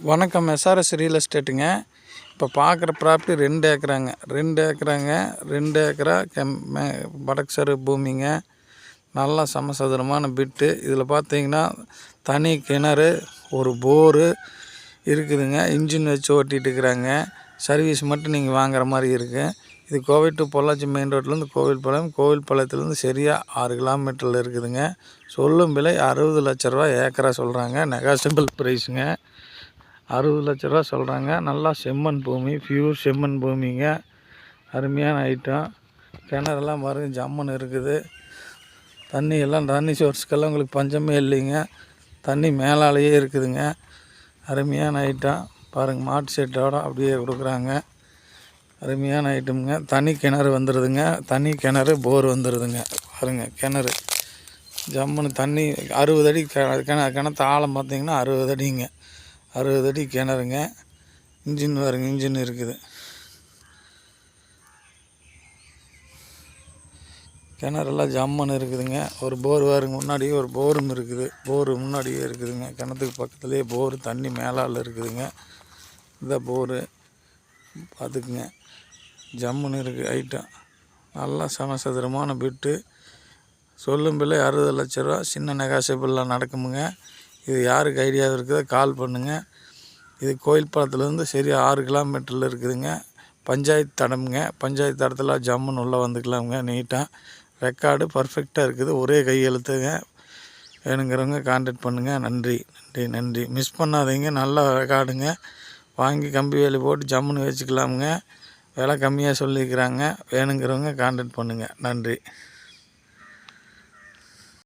வணக்கம். SRS real எஸ்டேட்டுங்க. இப்போ பார்க்குற ப்ராப்பர்ட்டி 2 ஏக்கராங்க. 2 ஏக்கரா வடக்கு சரு பூமிங்க. நல்லா சமசதுரமான பிட்டு. இதில் பார்த்தீங்கன்னா தனி கிணறு, ஒரு போரு இருக்குதுங்க. இன்ஜின் வச்சு ஓட்டிகிட்டு இருக்கிறாங்க. சர்வீஸ் மட்டும் நீங்கள் வாங்குற மாதிரி இருக்குது. இது கோவை டு பொள்ளாச்சி மெயின் ரோட்லேருந்து கோவில்பாளையத்துலேருந்து சரியாக 6 கிலோமீட்டரில் இருக்குதுங்க. சொல்லும் விலை 60 லட்ச ரூபா ஏக்கரா சொல்கிறாங்க. நெகாசிபிள் ப்ரைஸுங்க. 60 லட்ச ரூபா சொல்கிறாங்க. நல்லா செம்மண் பூமி, பியூர் செம்மண் பூமிங்க. அருமையான ஐட்டம். கிணறுலாம் பாருங்கள், ஜம்முன்னு இருக்குது. தண்ணி சோர்ஸ்க்கெல்லாம் உங்களுக்கு பஞ்சமே இல்லைங்க. தண்ணி மேலாலேயே இருக்குதுங்க. அருமையான ஐட்டம் பாருங்கள். மாட்டு செட்டோட அப்படியே கொடுக்குறாங்க. அருமையான ஐட்டமுங்க. தனி கிணறு வந்துடுதுங்க. தனி கிணறு, போர் வந்துடுதுங்க. பாருங்கள், கிணறு ஜம்முன்னு தண்ணி 60 அடி கிணத்து ஆழம் பார்த்திங்கன்னா 60 அடிங்க. 60 அடி கிணறுங்க. இன்ஜின் பாருங்க, இன்ஜின் இருக்குது. கிணறெல்லாம் ஜம்முன்னு இருக்குதுங்க. ஒரு போர் பாருங்க, முன்னாடியே ஒரு போரும் இருக்குது. போரு முன்னாடியே இருக்குதுங்க. கிணத்துக்கு பக்கத்துலேயே போரு, தண்ணி மேலால் இருக்குதுங்க. இந்த போரு பார்த்துக்குங்க. ஜம்முன்னு இருக்குது ஐட்டம். நல்லா சமசதுரமான பிட்டு. சொல்லும் விலை 60 லட்ச ரூபா. சின்ன நெகாசிபிளாக நடக்குமுங்க. இது யாருக்கு ஐடியா இருக்குதோ கால் பண்ணுங்கள். இது கோயில்பாளையத்துலேருந்து சரியாக 6 கிலோமீட்டரில் இருக்குதுங்க. பஞ்சாயத்து தடமுங்க. பஞ்சாயத்து தடத்தில் ஜம்முன்னு உள்ளே வந்துக்கலாமுங்க. நீட்டாக ரெக்கார்டு பர்ஃபெக்டாக இருக்குது. ஒரே கையெழுத்துங்க. வேணுங்கிறவங்க கான்டாக்ட் பண்ணுங்கள். நன்றி. மிஸ் பண்ணாதீங்க. நல்ல ரெக்கார்டுங்க. வாங்கி கம்பி வேலி போட்டு ஜம்முன்னு வச்சுக்கலாமுங்க. விலை கம்மியாக சொல்லிக்கிறாங்க. வேணுங்கிறவங்க கான்டாக்ட் பண்ணுங்கள். நன்றி.